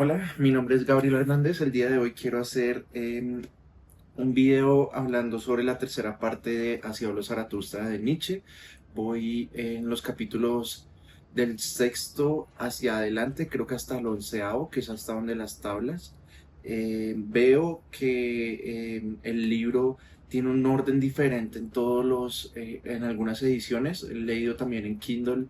Hola, mi nombre es Gabriel Hernández. El día de hoy quiero hacer un video hablando sobre la tercera parte de Así habló Zaratustra de Nietzsche. Voy en los capítulos del sexto hacia adelante, creo que hasta el onceavo, que es hasta donde las tablas. Veo que el libro tiene un orden diferente en en algunas ediciones. He leído también en Kindle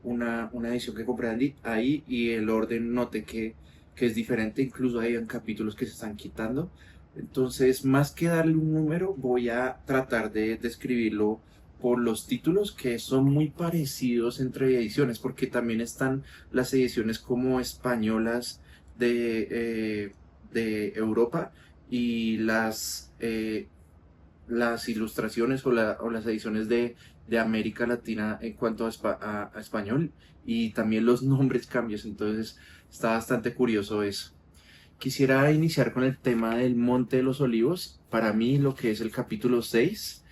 una edición que compré ahí y el orden noté que es diferente, incluso hay capítulos que se están quitando. Entonces, más que darle un número, voy a tratar de describirlo por los títulos que son muy parecidos entre ediciones, porque también están las ediciones como españolas de, de Europa y las ilustraciones o las ediciones de América Latina en cuanto a español, y también los nombres cambian, entonces está bastante curioso eso. Quisiera iniciar con el tema del Monte de los Olivos. Para mí, lo que es el capítulo 6,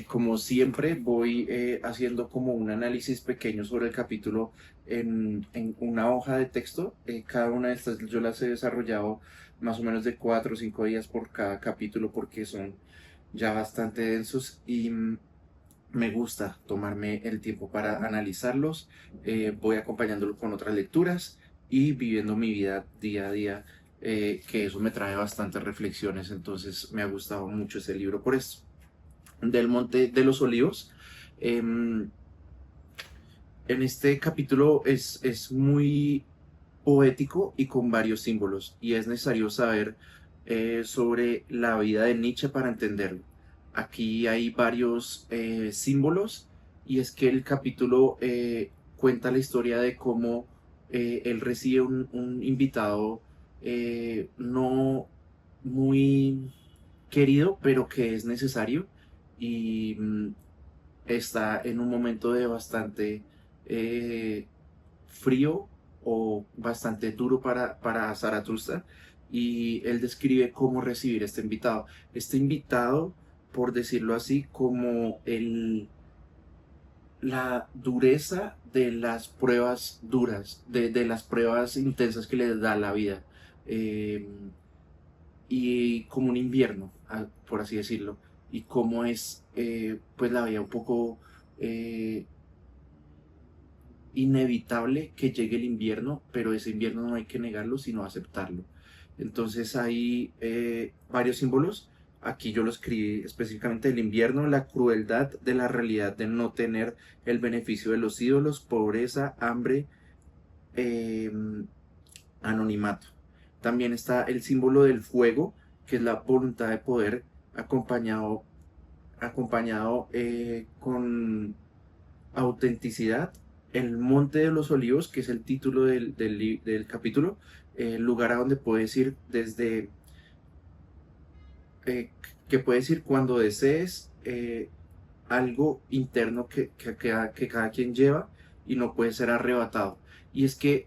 como siempre, voy haciendo como un análisis pequeño sobre el capítulo en una hoja de texto. Cada una de estas yo las he desarrollado más o menos de 4 o 5 días por cada capítulo porque son ya bastante densos y me gusta tomarme el tiempo para analizarlos. Voy acompañándolo con otras lecturas y viviendo mi vida día a día, que eso me trae bastantes reflexiones. Entonces me ha gustado mucho ese libro por esto. Del Monte de los Olivos. em, en este capítulo es muy poético y con varios símbolos, y es necesario saber sobre la vida de Nietzsche para entenderlo. Aquí hay varios símbolos, y es que el capítulo cuenta la historia de cómo él recibe un invitado no muy querido, pero que es necesario, y está en un momento de bastante eh, frío o bastante duro para Zaratustra, y él describe cómo recibir este invitado. Este invitado, por decirlo así, como la dureza de las pruebas duras, de las pruebas intensas que les da la vida, eh, y como un invierno, por así decirlo, y cómo es pues la vida un poco inevitable que llegue el invierno, pero ese invierno no hay que negarlo, sino aceptarlo. Entonces hay varios símbolos. Aquí yo lo escribí específicamente: el invierno, la crueldad de la realidad de no tener el beneficio de los ídolos, pobreza, hambre, eh, anonimato. También está el símbolo del fuego, que es la voluntad de poder, acompañado con autenticidad. El Monte de los Olivos, que es el título del capítulo, el lugar a donde puedes ir desde, eh, que puedes ir cuando desees, algo interno que cada quien lleva y no puede ser arrebatado. Y es que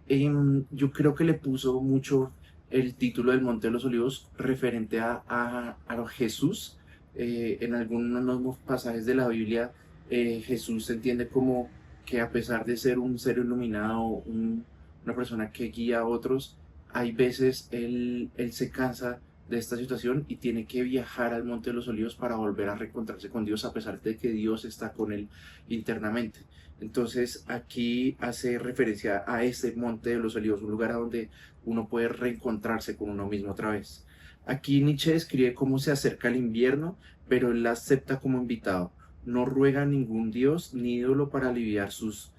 yo creo que le puso mucho el título del Monte de los Olivos referente a Jesús. En algunos pasajes de la Biblia, Jesús se entiende como que, a pesar de ser un ser iluminado, una persona que guía a otros, hay veces él se cansa de esta situación y tiene que viajar al Monte de los Olivos para volver a reencontrarse con Dios, a pesar de que Dios está con él internamente. Entonces aquí hace referencia a ese Monte de los Olivos, un lugar a donde uno puede reencontrarse con uno mismo otra vez. Aquí Nietzsche describe cómo se acerca el invierno, pero él la acepta como invitado. No ruega a ningún dios ni ídolo para aliviar sus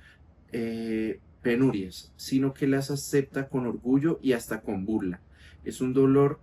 penurias, sino que las acepta con orgullo y hasta con burla. Es un dolor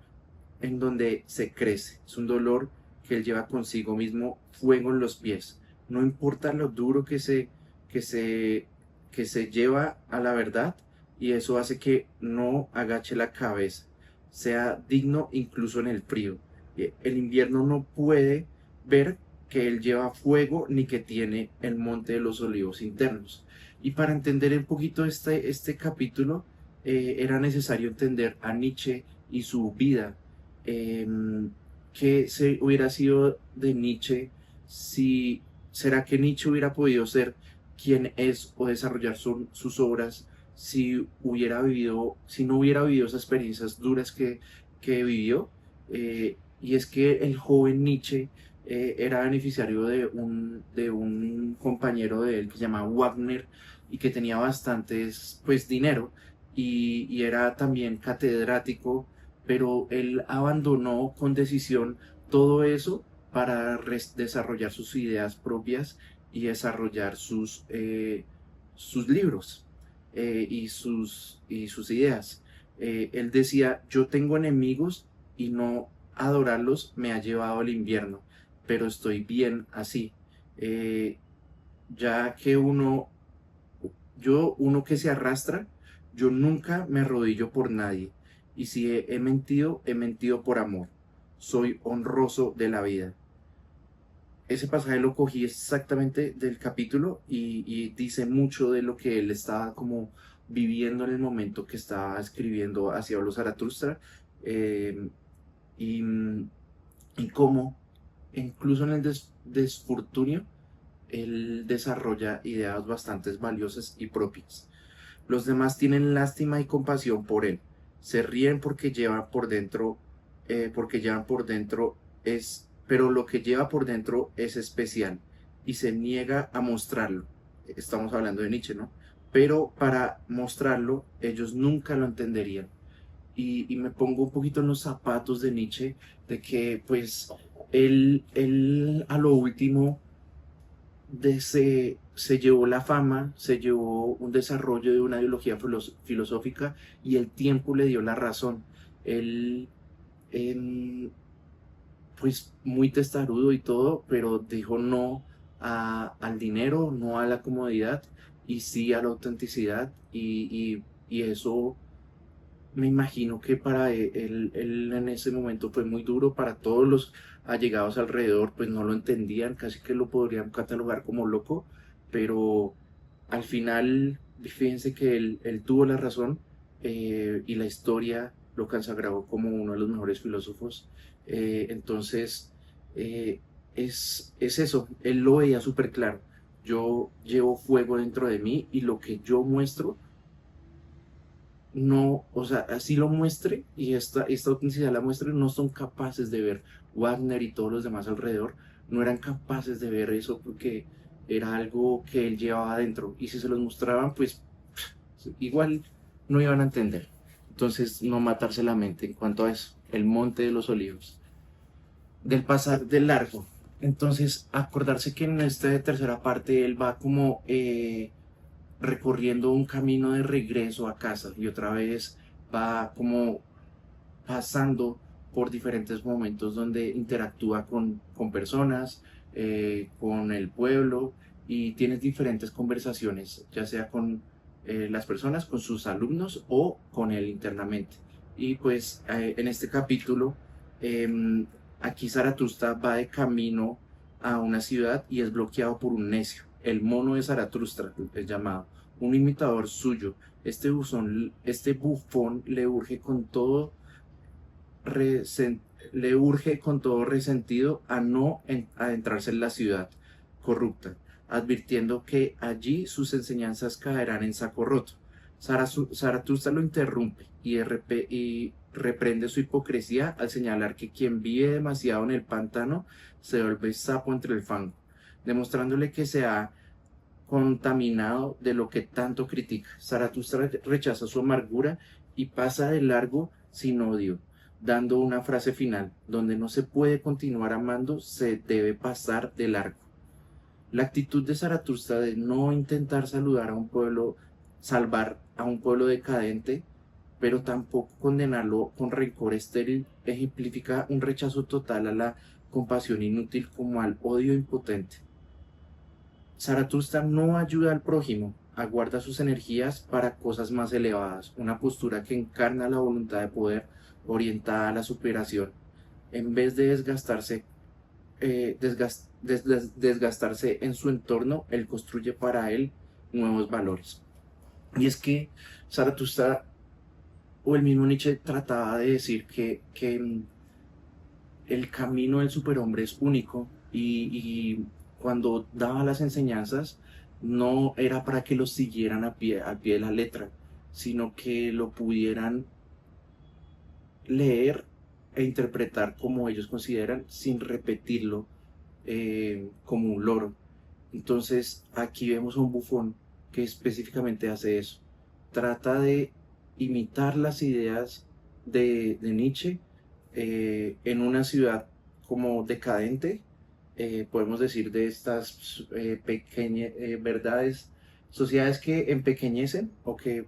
en donde se crece. Es un dolor que él lleva consigo mismo fuego en los pies. No importa lo duro que se, que se lleva a la verdad, y eso hace que no agache la cabeza, sea digno incluso en el frío. El invierno no puede ver que él lleva fuego ni que tiene el Monte de los Olivos internos. Y para entender un poquito este capítulo, era necesario entender a Nietzsche y su vida. eh, ¿Qué se hubiera sido de Nietzsche será que Nietzsche hubiera podido ser quien es o desarrollar sus obras si no hubiera vivido esas experiencias duras que vivió. Y es que el joven Nietzsche era beneficiario de un compañero de él que se llamaba Wagner y que tenía bastantes, pues, dinero y era también catedrático, pero él abandonó con decisión todo eso para desarrollar sus ideas propias y desarrollar sus libros y sus ideas. Él decía, yo tengo enemigos y no adorarlos me ha llevado al invierno, pero estoy bien así. Eh, ya que uno que se arrastra, yo nunca me arrodillo por nadie. Y si he mentido por amor. Soy honroso de la vida. Ese pasaje lo cogí exactamente del capítulo y dice mucho de lo que él estaba como viviendo en el momento que estaba escribiendo hacia los Zaratustra. eh, y, y cómo incluso en el desfortunio él desarrolla ideas bastante valiosas y propias. Los demás tienen lástima y compasión por él. Se ríen porque llevan por dentro pero lo que lleva por dentro es especial y se niega a mostrarlo. Estamos hablando de Nietzsche, ¿no? Pero para mostrarlo, ellos nunca lo entenderían. Y me pongo un poquito en los zapatos de Nietzsche, de que pues él a lo último se llevó la fama, se llevó un desarrollo de una ideología filosófica y el tiempo le dio la razón. Él, em, pues muy testarudo y todo, pero dijo no al dinero, no a la comodidad y sí a la autenticidad y eso me imagino que para él en ese momento fue muy duro, para todos los allegados alrededor, pues no lo entendían, casi que lo podrían catalogar como loco, pero al final, fíjense que él tuvo la razón y la historia lo consagró como uno de los mejores filósofos. Entonces, eh, es eso, él lo veía súper claro. Yo llevo fuego dentro de mí y lo que yo muestro no, o sea, así lo muestre y esta autenticidad la muestre, no son capaces de ver. Wagner y todos los demás alrededor no eran capaces de ver eso porque era algo que él llevaba adentro y si se los mostraban, pues igual no iban a entender. Entonces, no matarse la mente en cuanto a eso, el monte de los olivos, del pasar de largo. Entonces, acordarse que en esta tercera parte él va como recorriendo un camino de regreso a casa y otra vez va como pasando por diferentes momentos donde interactúa con personas, con el pueblo y tienes diferentes conversaciones, ya sea con las personas, con sus alumnos o con él internamente. Y pues en este capítulo, aquí Zaratustra va de camino a una ciudad y es bloqueado por un necio. El mono de Zaratustra es llamado, un imitador suyo. Este bufón le urge con todo le urge con todo resentido a no adentrarse en la ciudad corrupta, advirtiendo que allí sus enseñanzas caerán en saco roto. Zaratustra lo interrumpe y reprende su hipocresía al señalar que quien vive demasiado en el pantano se vuelve sapo entre el fango, demostrándole que se ha contaminado de lo que tanto critica. Zaratustra rechaza su amargura y pasa de largo sin odio, dando una frase final: donde no se puede continuar amando, se debe pasar de largo. La actitud de Zaratustra de no intentar salvar a un pueblo decadente, pero tampoco condenarlo con rencor estéril, ejemplifica un rechazo total a la compasión inútil como al odio impotente. Zaratustra no ayuda al prójimo, aguarda sus energías para cosas más elevadas, una postura que encarna la voluntad de poder orientada a la superación. En vez de desgastarse en su entorno, él construye para él nuevos valores. Y es que Zaratustra o el mismo Nietzsche trataba de decir que el camino del superhombre es único y cuando daba las enseñanzas no era para que los siguieran al pie de la letra, sino que lo pudieran leer e interpretar como ellos consideran sin repetirlo como un loro. Entonces aquí vemos a un bufón que específicamente hace eso. Trata de imitar las ideas de Nietzsche en una ciudad como decadente, podemos decir de estas pequeñas verdades, sociedades que empequeñecen o que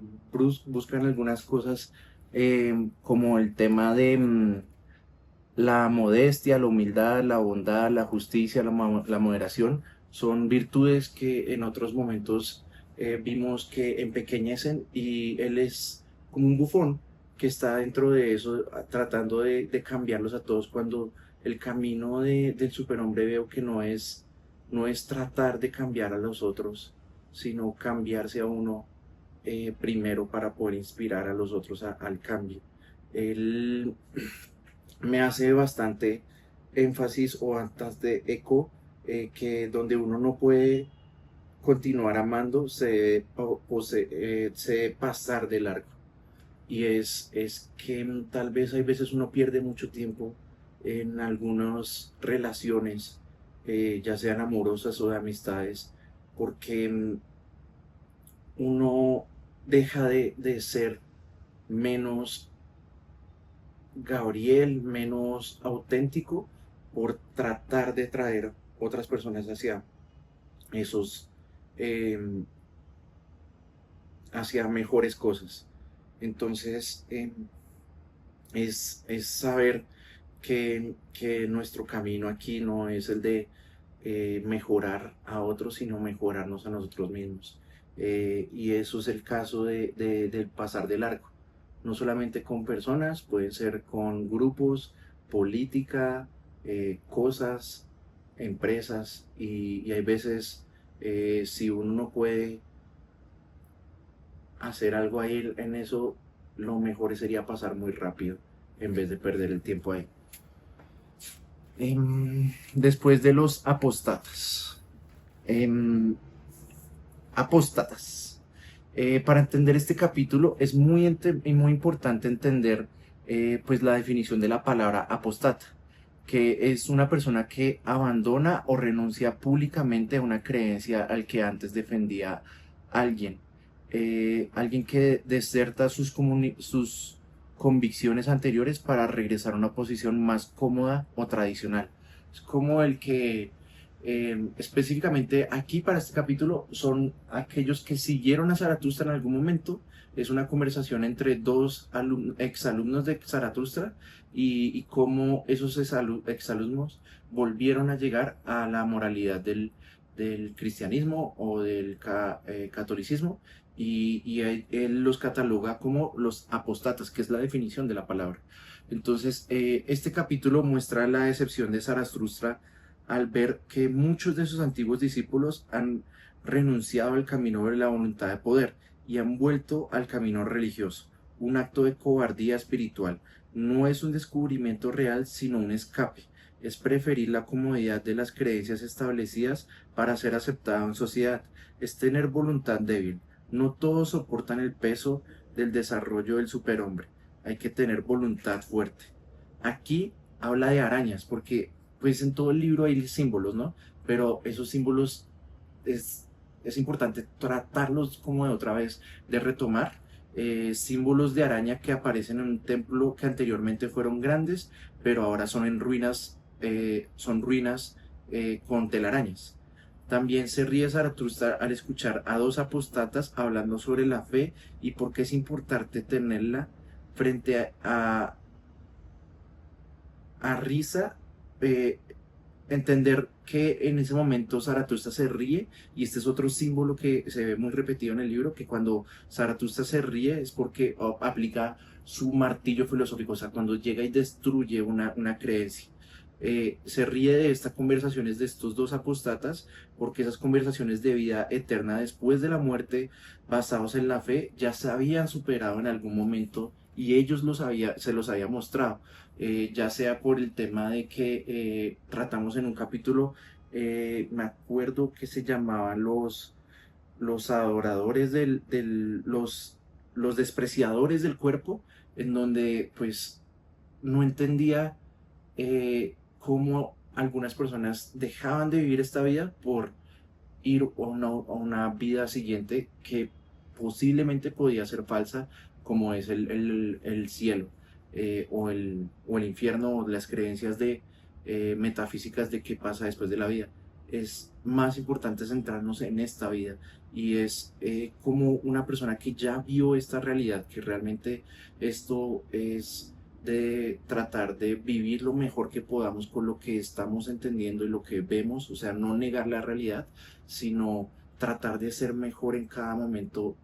buscan algunas cosas como el tema de la modestia, la humildad, la bondad, la justicia, la moderación, son virtudes que en otros momentos vimos que empequeñecen, y él es como un bufón que está dentro de eso tratando de cambiarlos a todos, cuando el camino del superhombre veo que no es tratar de cambiar a los otros, sino cambiarse a uno primero para poder inspirar a los otros al cambio. Él me hace bastante énfasis o bastante eco que donde uno no puede continuar amando se debe pasar de largo. Y es que tal vez hay veces uno pierde mucho tiempo en algunas relaciones, ya sean amorosas o de amistades, porque uno deja de ser menos Gabriel, menos auténtico, por tratar de traer otras personas esos, eh, hacia mejores cosas. Entonces, es saber que nuestro camino aquí no es el de mejorar a otros, sino mejorarnos a nosotros mismos. Y eso es el caso del pasar del arco. No solamente con personas, pueden ser con grupos, política, cosas, empresas, y hay veces si uno no puede hacer algo ahí en eso, lo mejor sería pasar muy rápido en vez de perder el tiempo ahí. Después de los apóstatas. Apóstatas. Para entender este capítulo es muy importante entender pues la definición de la palabra apostata, que es una persona que abandona o renuncia públicamente a una creencia al que antes defendía alguien. Alguien que deserta sus convicciones anteriores para regresar a una posición más cómoda o tradicional. Es como el que específicamente aquí para este capítulo son aquellos que siguieron a Zaratustra en algún momento. Es una conversación entre dos exalumnos de Zaratustra, y cómo esos exalumnos volvieron a llegar a la moralidad del cristianismo o del catolicismo, y él los cataloga como los apostatas, que es la definición de la palabra. Entonces, este capítulo muestra la decepción de Zaratustra al ver que muchos de sus antiguos discípulos han renunciado al camino de la voluntad de poder y han vuelto al camino religioso, un acto de cobardía espiritual. No es un descubrimiento real, sino un escape. Es preferir la comodidad de las creencias establecidas para ser aceptado en sociedad. Es tener voluntad débil. No todos soportan el peso del desarrollo del superhombre. Hay que tener voluntad fuerte. Aquí habla de arañas, porque pues en todo el libro hay símbolos, ¿no? Pero esos símbolos es importante tratarlos como de otra vez, de retomar símbolos de araña que aparecen en un templo que anteriormente fueron grandes, pero ahora son en ruinas, son ruinas con telarañas. También se ríe Zaratustra al escuchar a dos apostatas hablando sobre la fe y por qué es importante tenerla frente a risa. Entender que en ese momento Zaratustra se ríe, y este es otro símbolo que se ve muy repetido en el libro, que cuando Zaratustra se ríe es porque aplica su martillo filosófico, o sea, cuando llega y destruye una creencia. Se ríe de estas conversaciones de estos dos apóstatas, porque esas conversaciones de vida eterna después de la muerte, basados en la fe, ya se habían superado en algún momento, y ellos se los había mostrado. Ya sea por el tema de que tratamos en un capítulo, me acuerdo que se llamaban los adoradores los despreciadores del cuerpo, en donde pues no entendía cómo algunas personas dejaban de vivir esta vida por ir a una vida siguiente que posiblemente podía ser falsa, como es el cielo, o el infierno, o las creencias metafísicas de qué pasa después de la vida. Es más importante centrarnos en esta vida, y es como una persona que ya vio esta realidad, que realmente esto es de tratar de vivir lo mejor que podamos con lo que estamos entendiendo y lo que vemos, o sea, no negar la realidad, sino tratar de ser mejor en cada momento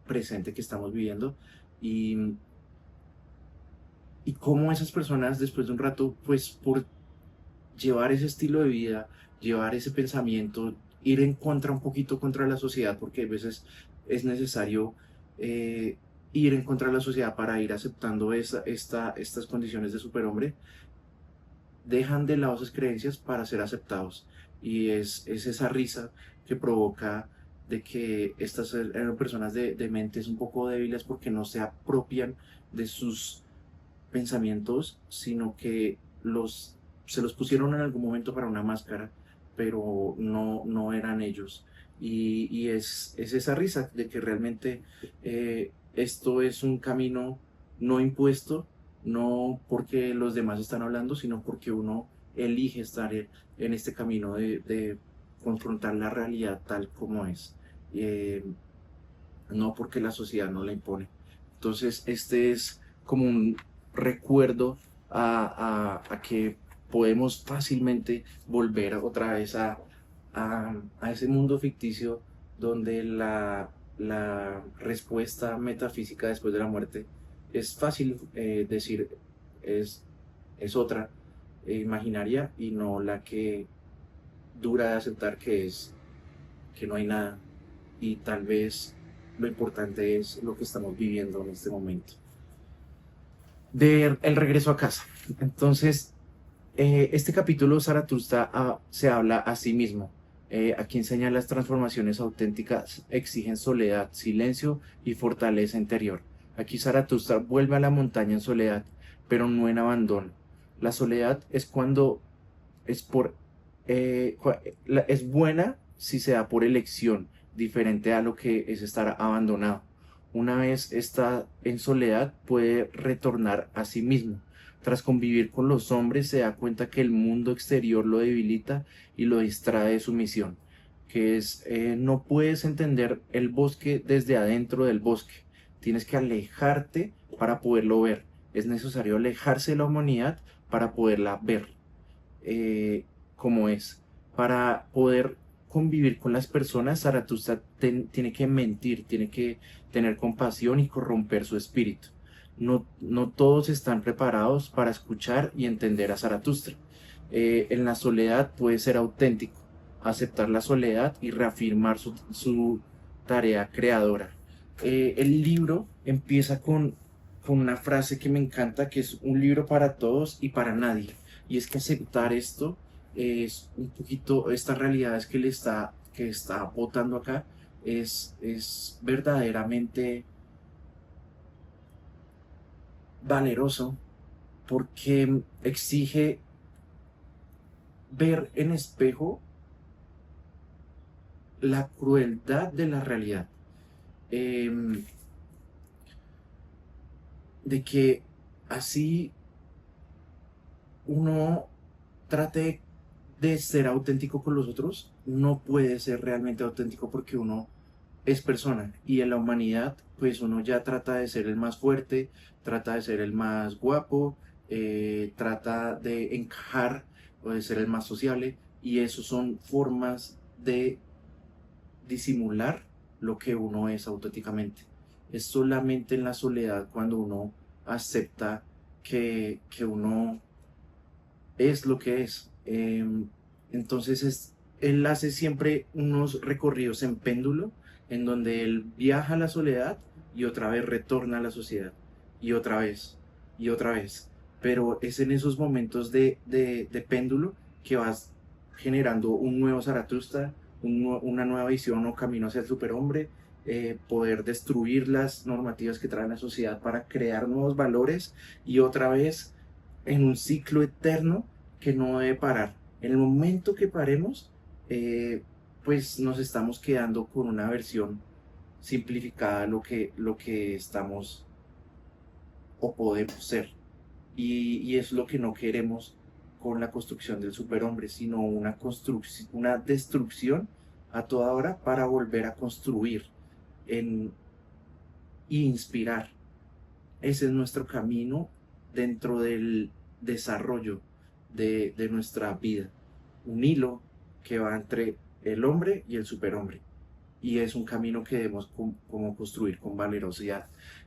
presente que estamos viviendo. Y, y cómo esas personas después de un rato, pues por llevar ese estilo de vida, llevar ese pensamiento, ir en contra un poquito contra la sociedad, porque a veces es necesario eh, ir en contra de la sociedad para ir aceptando estas condiciones de superhombre, dejan de lado esas creencias para ser aceptados. Y es esa risa que provoca de que estas eran personas de mentes un poco débiles, porque no se apropian de sus pensamientos, sino que se los pusieron en algún momento para una máscara, pero no eran ellos. Y es esa risa de que realmente esto es un camino no impuesto, no porque los demás están hablando, sino porque uno elige estar en este camino de confrontar la realidad tal como es, eh, no porque la sociedad no la impone. Entonces, este es como un recuerdo a que podemos fácilmente volver otra vez a ese mundo ficticio, donde la respuesta metafísica después de la muerte es fácil decir, es, es otra, imaginaria, y no la que dura de aceptar, que es que no hay nada, y tal vez lo importante es lo que estamos viviendo en este momento. El regreso a casa. Entonces, este capítulo Zaratustra se habla a sí mismo. Aquí enseña: las transformaciones auténticas exigen soledad, silencio y fortaleza interior. Aquí Zaratustra vuelve a la montaña en soledad, pero no en abandono. La soledad es cuando es por es buena si se da por elección, diferente a lo que es estar abandonado. Una vez está en soledad, puede retornar a sí mismo. Tras convivir con los hombres, se da cuenta que el mundo exterior lo debilita y lo distrae de su misión, que es: no puedes entender el bosque desde adentro del bosque, tienes que alejarte para poderlo ver. Es necesario alejarse de la humanidad para poderla ver eh, como es. Para poder convivir con las personas, Zaratustra tiene que mentir, tiene que tener compasión y corromper su espíritu. No todos están preparados para escuchar y entender a Zaratustra. En la soledad puede ser auténtico, aceptar la soledad y reafirmar su tarea creadora. El libro empieza con una frase que me encanta, que es: un libro para todos y para nadie. Y es que aceptar esto es un poquito, estas realidades que está botando acá, es verdaderamente valeroso, porque exige ver en espejo la crueldad de la realidad. Em, de que así uno trate de ser auténtico con los otros, no puede ser realmente auténtico, porque uno es persona, y en la humanidad pues uno ya trata de ser el más fuerte, trata de ser el más guapo, trata de encajar o de ser el más sociable, y eso son formas de disimular lo que uno es auténticamente. Es solamente en la soledad cuando uno acepta que uno es lo que es. Entonces él hace siempre unos recorridos en péndulo, en donde él viaja a la soledad y otra vez retorna a la sociedad, y otra vez, y otra vez. Pero es en esos momentos de péndulo que vas generando un nuevo Zaratustra, una nueva visión o camino hacia el superhombre, poder destruir las normativas que trae la sociedad para crear nuevos valores y otra vez en un ciclo eterno que no debe parar. En el momento que paremos, pues nos estamos quedando con una versión simplificada de lo que estamos o podemos ser. Y es lo que no queremos con la construcción del superhombre, sino una destrucción a toda hora para volver a construir en, y inspirar. Ese es nuestro camino dentro del desarrollo de nuestra vida. Un hilo que va entre el hombre y el superhombre. Y es un camino que debemos como construir con valerosidad.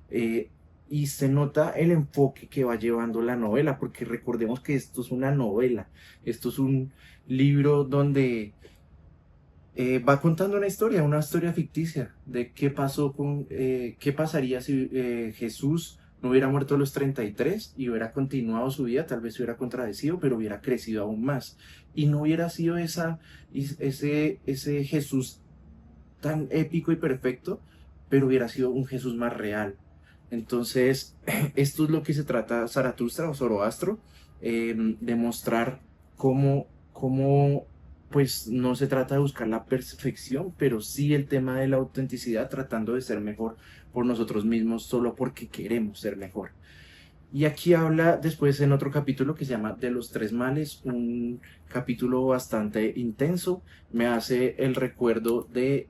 Eh, y se nota el enfoque que va llevando la novela, porque recordemos que esto es una novela, esto es un libro donde va contando una historia ficticia de qué pasó qué pasaría si Jesús no hubiera muerto a los 33 y hubiera continuado su vida, tal vez se hubiera contradecido, pero hubiera crecido aún más. Y no hubiera sido ese Jesús tan épico y perfecto, pero hubiera sido un Jesús más real. Entonces, esto es lo que se trata Zaratustra o Zoroastro, de mostrar cómo, pues no se trata de buscar la perfección, pero sí el tema de la autenticidad, tratando de ser mejor por nosotros mismos solo porque queremos ser mejor. Y aquí habla después en otro capítulo que se llama De los tres males, un capítulo bastante intenso. Me hace el recuerdo de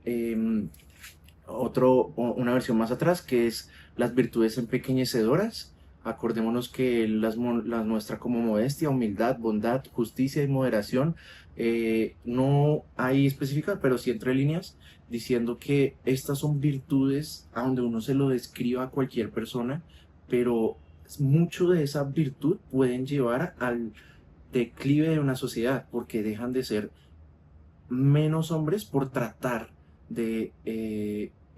una versión más atrás, que es las virtudes empequeñecedoras. Acordémonos que él las muestra como modestia, humildad, bondad, justicia y moderación. No hay especificar, pero sí entre líneas, diciendo que estas son virtudes a donde uno se lo describa a cualquier persona, pero mucho de esa virtud pueden llevar al declive de una sociedad, porque dejan de ser menos hombres por tratar de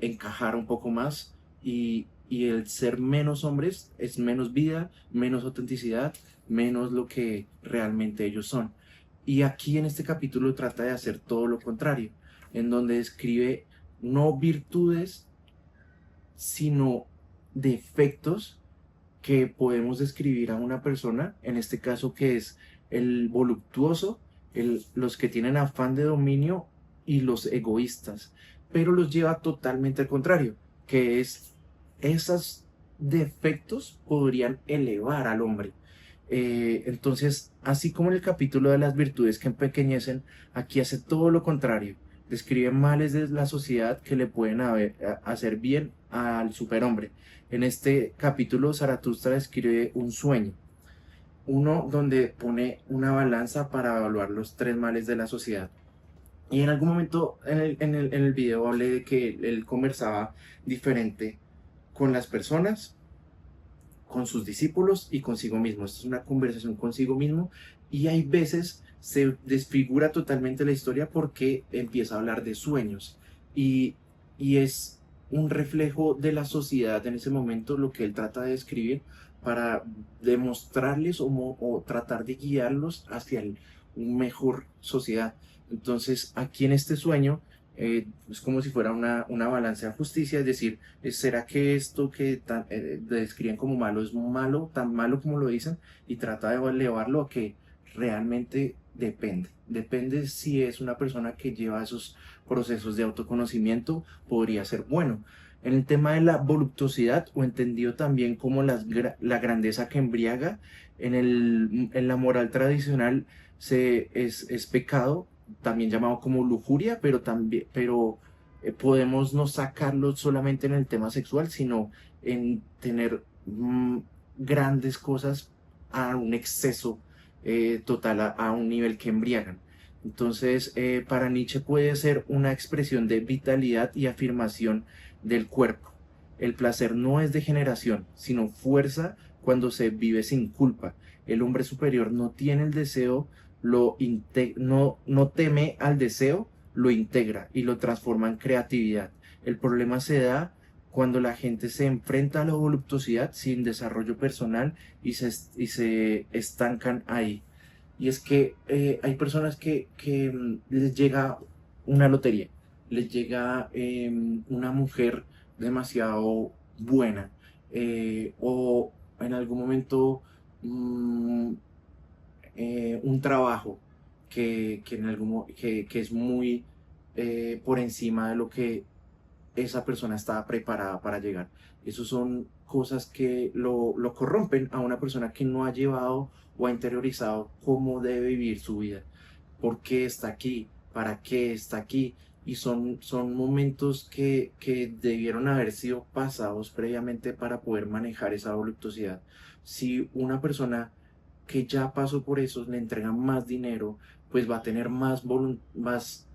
encajar un poco más y el ser menos hombres es menos vida, menos autenticidad, menos lo que realmente ellos son. Y aquí en este capítulo trata de hacer todo lo contrario, en donde describe no virtudes, sino defectos que podemos describir a una persona, en este caso que es el voluptuoso, los que tienen afán de dominio y los egoístas, pero los lleva totalmente al contrario, que es esos defectos podrían elevar al hombre. Entonces, así como en el capítulo de las virtudes que empequeñecen, aquí hace todo lo contrario. Describe males de la sociedad que le pueden hacer bien al superhombre. En este capítulo, Zaratustra describe un sueño, uno donde pone una balanza para evaluar los tres males de la sociedad. Y en algún momento en el video hablé de que él conversaba diferente con las personas, con sus discípulos y consigo mismo. Esto es una conversación consigo mismo y hay veces se desfigura totalmente la historia porque empieza a hablar de sueños y es un reflejo de la sociedad en ese momento lo que él trata de describir para demostrarles o tratar de guiarlos hacia una mejor sociedad. Entonces aquí en este sueño es como si fuera una balanza de justicia, es decir, ¿será que esto que describen como malo es malo, tan malo como lo dicen? Y trata de elevarlo a que realmente depende si es una persona que lleva esos procesos de autoconocimiento, podría ser bueno. En el tema de la voluptuosidad, o entendido también como la grandeza que embriaga, en la moral tradicional es pecado, también llamado como lujuria, pero podemos no sacarlo solamente en el tema sexual, sino en tener grandes cosas a un exceso total, a un nivel que embriagan. Entonces, para Nietzsche puede ser una expresión de vitalidad y afirmación del cuerpo. El placer no es degeneración, sino fuerza cuando se vive sin culpa. El hombre superior no tiene el deseo, no teme al deseo, lo integra y lo transforma en creatividad. El problema se da cuando la gente se enfrenta a la voluptuosidad sin desarrollo personal y se estancan ahí. Y es que hay personas que les llega una lotería, les llega una mujer demasiado buena, o en algún momento mm, un trabajo que es muy por encima de lo que esa persona estaba preparada para llegar. Esas son cosas que lo corrompen a una persona que no ha llevado o ha interiorizado cómo debe vivir su vida, por qué está aquí, para qué está aquí. Y son momentos que debieron haber sido pasados previamente para poder manejar esa voluptuosidad. Si una persona que ya pasó por eso le entregan más dinero, pues va a tener más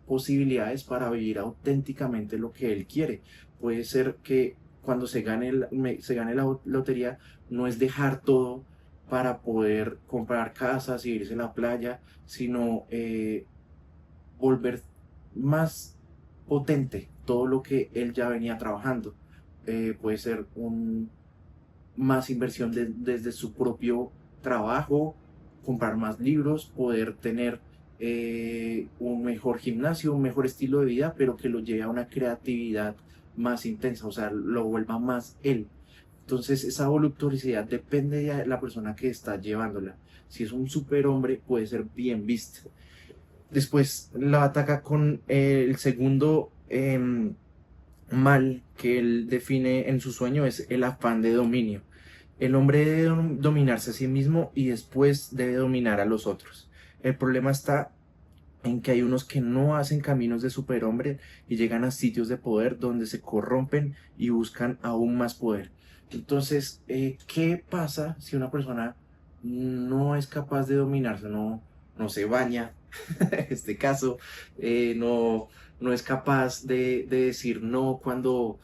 posibilidades para vivir auténticamente lo que él quiere. Puede ser que cuando se gane la lotería, no es dejar todo para poder comprar casas y irse a la playa, sino volver más potente todo lo que él ya venía trabajando. Puede ser más inversión desde su propio trabajo, comprar más libros, poder tener un mejor gimnasio, un mejor estilo de vida, pero que lo lleve a una creatividad más intensa, o sea, lo vuelva más él. Entonces, esa voluptuosidad depende de la persona que está llevándola. Si es un superhombre, puede ser bien visto. Después la ataca con el segundo mal que él define en su sueño, es el afán de dominio. El hombre debe dominarse a sí mismo y después debe dominar a los otros. El problema está en que hay unos que no hacen caminos de superhombre y llegan a sitios de poder donde se corrompen y buscan aún más poder. Entonces, ¿qué pasa si una persona no es capaz de dominarse, no se baña, en este caso, no es capaz de decir no cuando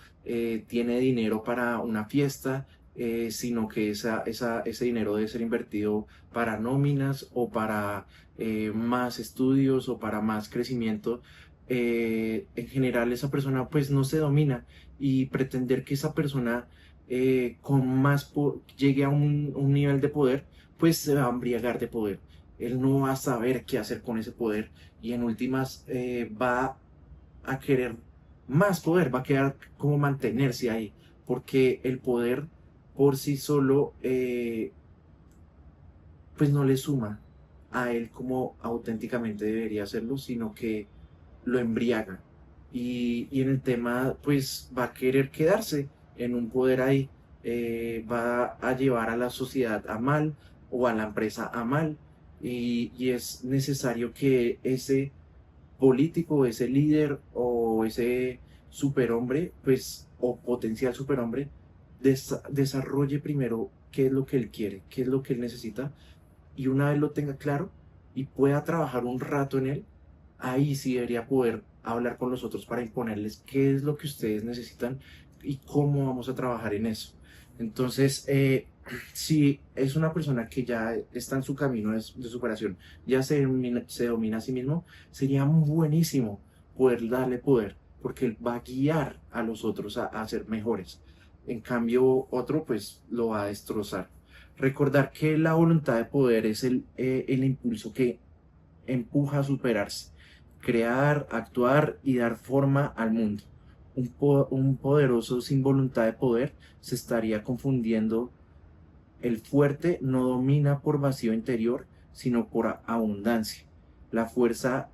tiene dinero para una fiesta, sino que ese dinero debe ser invertido para nóminas o para más estudios o para más crecimiento? En general esa persona pues no se domina, y pretender que esa persona llegue a un nivel de poder, pues se va a embriagar de poder. Él no va a saber qué hacer con ese poder, y en últimas va a querer más poder, va a querer como mantenerse ahí, porque el poder por sí solo pues no le suma a él como auténticamente debería hacerlo, sino que lo embriaga. Y en el tema, pues va a querer quedarse en un poder ahí, va a llevar a la sociedad a mal o a la empresa a mal. Y es necesario que ese político, ese líder o ese superhombre, pues, o potencial superhombre, desarrolle primero qué es lo que él quiere, qué es lo que él necesita, y una vez lo tenga claro y pueda trabajar un rato en él, ahí sí debería poder hablar con los otros para imponerles qué es lo que ustedes necesitan y cómo vamos a trabajar en eso. Entonces, si es una persona que ya está en su camino de superación, ya se domina a sí mismo, sería buenísimo poder darle poder, porque él va a guiar a los otros a ser mejores. En cambio, otro pues lo va a destrozar. Recordar que la voluntad de poder es el impulso que empuja a superarse, crear, actuar y dar forma al mundo. Un poderoso sin voluntad de poder se estaría confundiendo. El fuerte no domina por vacío interior, sino por abundancia. La fuerza,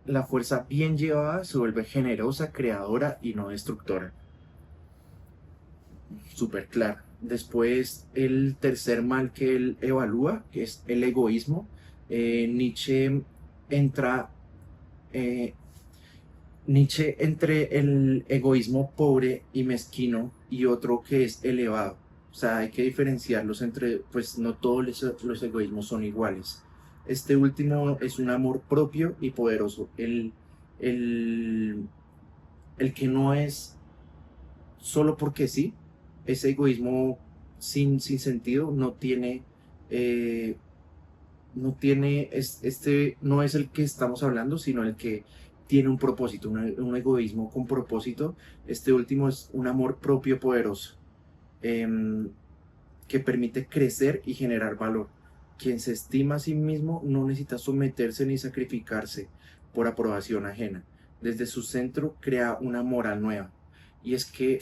la fuerza bien llevada se vuelve generosa, creadora y no destructora. Súper claro. Después, el tercer mal que él evalúa, que es el egoísmo. Nietzsche entra eh, Nietzsche entre el egoísmo pobre y mezquino y otro que es elevado. O sea, hay que diferenciarlos entre, pues no todos los egoísmos son iguales. Este último es un amor propio y poderoso. El, el que no es solo porque sí, ese egoísmo sin sentido, eh, no es el que estamos hablando, sino el que tiene un propósito, un egoísmo con propósito. Este último es un amor propio poderoso, em, que permite crecer y generar valor. Quien se estima a sí mismo no necesita someterse ni sacrificarse por aprobación ajena. desde su centro crea una moral nueva. Y es que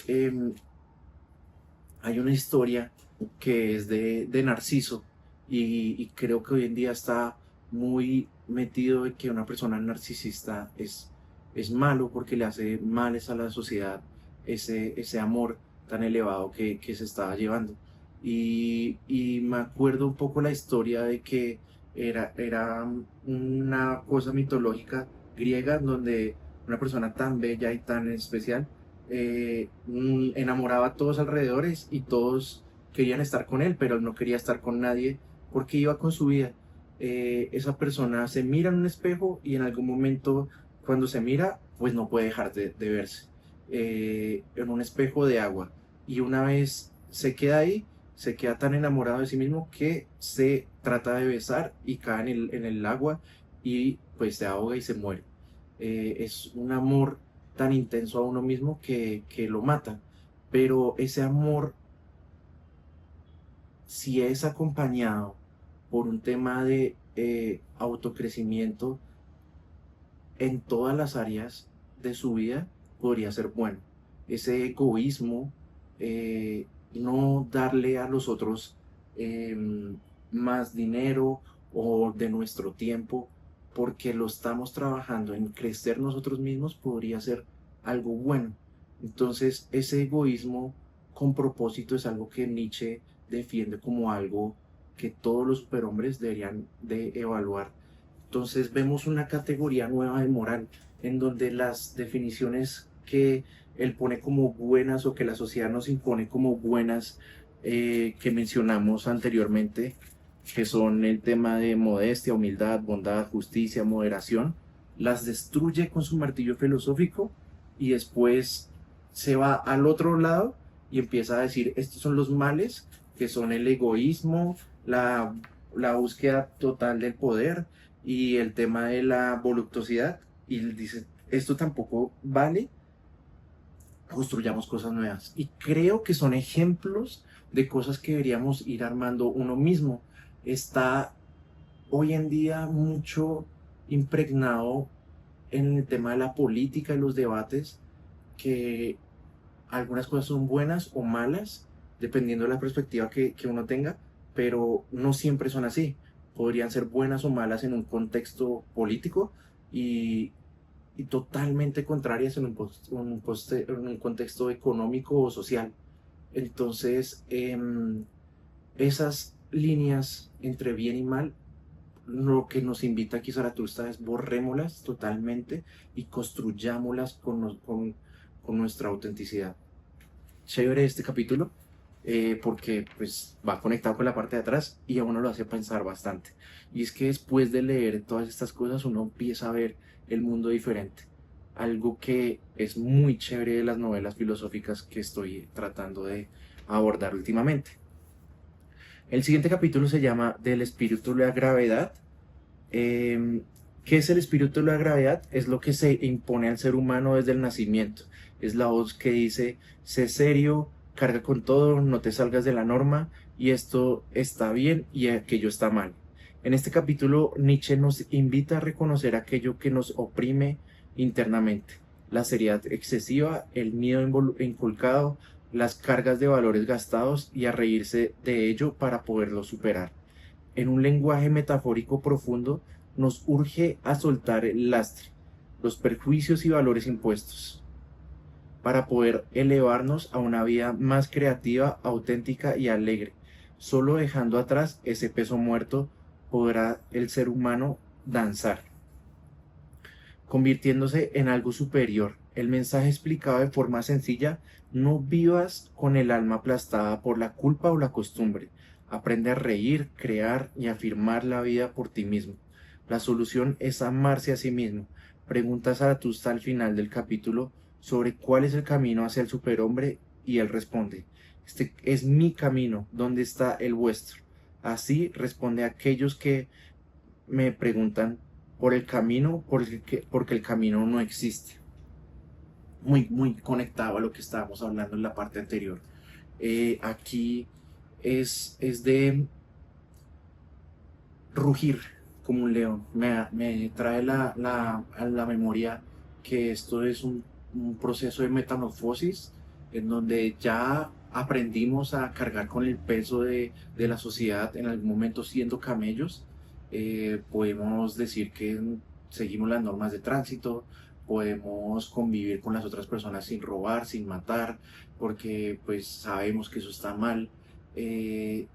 hay una historia que es de Narciso y creo que hoy en día está muy metido de que una persona narcisista es malo porque le hace males a la sociedad ese amor tan elevado que se estaba llevando. Y me acuerdo un poco la historia de que era una cosa mitológica griega donde una persona tan bella y tan especial enamoraba a todos alrededores y todos querían estar con él, pero él no quería estar con nadie porque iba con su vida. Esa persona se mira en un espejo y en algún momento cuando se mira, pues no puede dejar de verse en un espejo de agua. Y una vez se queda ahí, se queda tan enamorado de sí mismo que se trata de besar y cae en el agua y pues se ahoga y se muere. Es un amor tan intenso a uno mismo que lo mata. Pero ese amor, si es acompañado por un tema de autocrecimiento en todas las áreas de su vida, podría ser bueno. Ese egoísmo, no darle a los otros más dinero o de nuestro tiempo, porque lo estamos trabajando en crecer nosotros mismos, podría ser algo bueno. Entonces, ese egoísmo con propósito es algo que Nietzsche defiende como algo que todos los superhombres deberían de evaluar. Entonces vemos una categoría nueva de moral, en donde las definiciones que él pone como buenas o que la sociedad nos impone como buenas, que mencionamos anteriormente, que son el tema de modestia, humildad, bondad, justicia, moderación, las destruye con su martillo filosófico y después se va al otro lado y empieza a decir, estos son los males, que son el egoísmo, la búsqueda total del poder y el tema de la voluptuosidad. Y él dice, esto tampoco vale, construyamos cosas nuevas. Y creo que son ejemplos de cosas que deberíamos ir armando uno mismo. Está hoy en día mucho impregnado en el tema de la política y los debates, que algunas cosas son buenas o malas, dependiendo de la perspectiva que uno tenga, pero no siempre son así. Podrían ser buenas o malas en un contexto político y, y totalmente contrarias en en un contexto económico o social. Entonces, esas líneas entre bien y mal, lo que nos invita aquí Zaratustra es borrémoslas totalmente y construyámoslas con nuestra autenticidad. Chévere este capítulo, porque pues va conectado con la parte de atrás y a uno lo hace pensar bastante. Y es que después de leer todas estas cosas uno empieza a ver el mundo diferente. Algo que es muy chévere de las novelas filosóficas que estoy tratando de abordar últimamente. El siguiente capítulo se llama Del espíritu de la gravedad. ¿Qué es el espíritu de la gravedad? Es lo que se impone al ser humano desde el nacimiento. Es la voz que dice, sé serio, carga con todo, no te salgas de la norma, y esto está bien y aquello está mal. En este capítulo, Nietzsche nos invita a reconocer aquello que nos oprime internamente, la seriedad excesiva, el miedo inculcado, las cargas de valores gastados y a reírse de ello para poderlo superar. En un lenguaje metafórico profundo, nos urge a soltar el lastre, los perjuicios y valores impuestos, para poder elevarnos a una vida más creativa, auténtica y alegre. Solo dejando atrás ese peso muerto podrá el ser humano danzar, convirtiéndose en algo superior. El mensaje explicado de forma sencilla: no vivas con el alma aplastada por la culpa o la costumbre. Aprende a reír, crear y afirmar la vida por ti mismo. La solución es amarse a sí mismo. Pregunta Zaratustra al final del capítulo sobre cuál es el camino hacia el superhombre y él responde: este es mi camino, ¿dónde está el vuestro? Así responde a aquellos que me preguntan por el camino, porque el camino no existe. Muy, muy conectado a lo que estábamos hablando en la parte anterior. Aquí es de rugir como un león. Me trae a la memoria que esto es un proceso de metamorfosis en donde ya aprendimos a cargar con el peso de la sociedad, en algún momento siendo camellos. Podemos decir que seguimos las normas de tránsito, podemos convivir con las otras personas sin robar, sin matar, porque pues sabemos que eso está mal. Eh,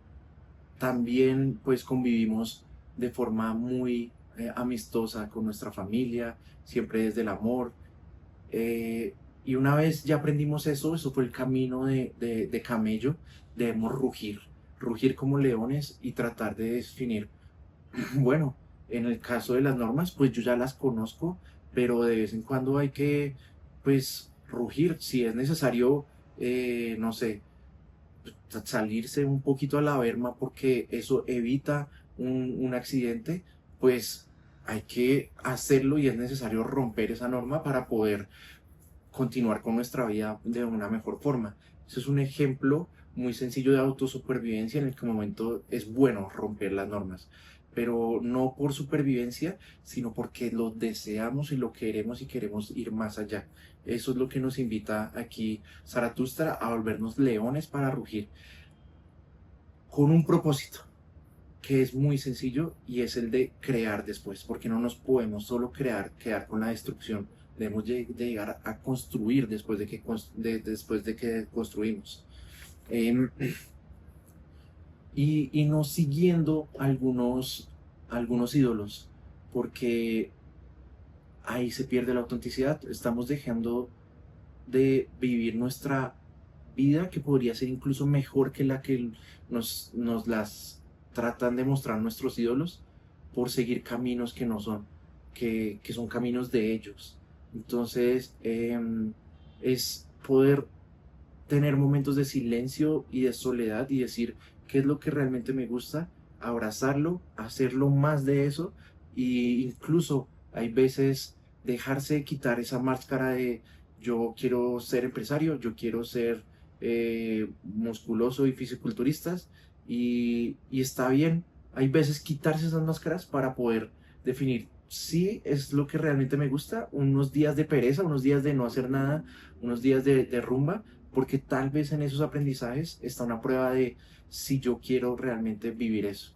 También pues convivimos de forma muy amistosa con nuestra familia, siempre desde el amor. Eh, y una vez ya aprendimos eso, eso fue el camino de camello. Debemos rugir, rugir como leones y tratar de definir. Bueno, en el caso de las normas, pues yo ya las conozco, pero de vez en cuando hay que, pues, rugir. Si es necesario, no sé, salirse un poquito a la berma porque eso evita un accidente, pues hay que hacerlo y es necesario romper esa norma para poder continuar con nuestra vida de una mejor forma. Eso es un ejemplo muy sencillo de autosupervivencia en el que momento es bueno romper las normas, pero no por supervivencia, sino porque lo deseamos y lo queremos y queremos ir más allá. Eso es lo que nos invita aquí Zaratustra a volvernos leones para rugir con un propósito que es muy sencillo y es el de crear después, porque no nos podemos solo crear, quedar con la destrucción. Debemos de llegar a construir después después de que construimos. Em, y no siguiendo algunos ídolos, porque ahí se pierde la autenticidad. Estamos dejando de vivir nuestra vida que podría ser incluso mejor que la que nos las tratan de mostrar nuestros ídolos por seguir caminos que no son, que son caminos de ellos. Entonces, es poder tener momentos de silencio y de soledad y decir qué es lo que realmente me gusta, abrazarlo, hacerlo más de eso e incluso hay veces dejarse quitar esa máscara de yo quiero ser empresario, yo quiero ser musculoso y fisiculturista y está bien. Hay veces quitarse esas máscaras para poder definir si es lo que realmente me gusta, unos días de pereza, unos días de no hacer nada, unos días de rumba, porque tal vez en esos aprendizajes está una prueba de si yo quiero realmente vivir eso.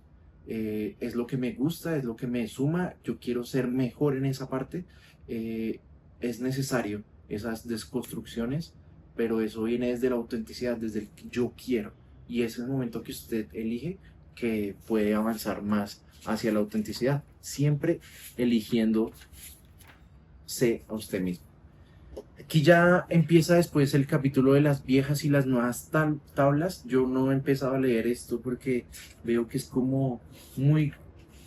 Es lo que me gusta, es lo que me suma, yo quiero ser mejor en esa parte. eh, es necesario esas desconstrucciones, pero eso viene desde la autenticidad, desde el que yo quiero. Y ese es el momento que usted elige que puede avanzar más hacia la autenticidad, siempre eligiéndose a usted mismo. Aquí ya empieza después el capítulo de las viejas y las nuevas tablas. Yo no he empezado a leer esto porque veo que es como muy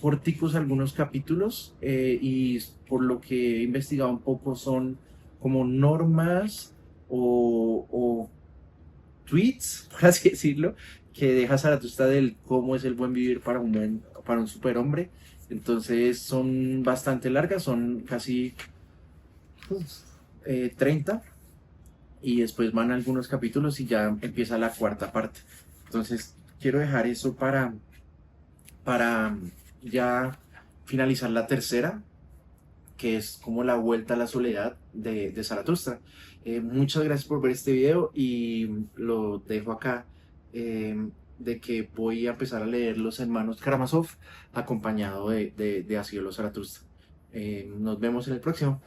corticos algunos capítulos y por lo que he investigado un poco son como normas o tweets, por así decirlo, que deja Zaratustra del cómo es el buen vivir para un superhombre. Entonces son bastante largas, son casi 30 y después van algunos capítulos y ya empieza la cuarta parte. Entonces quiero dejar eso para ya finalizar la tercera, que es como la vuelta a la soledad de Zaratustra. Muchas gracias por ver este video y lo dejo acá. De que voy a empezar a leer Los Hermanos Karamazov acompañado de Así Habló Zaratustra. Nos vemos en el próximo.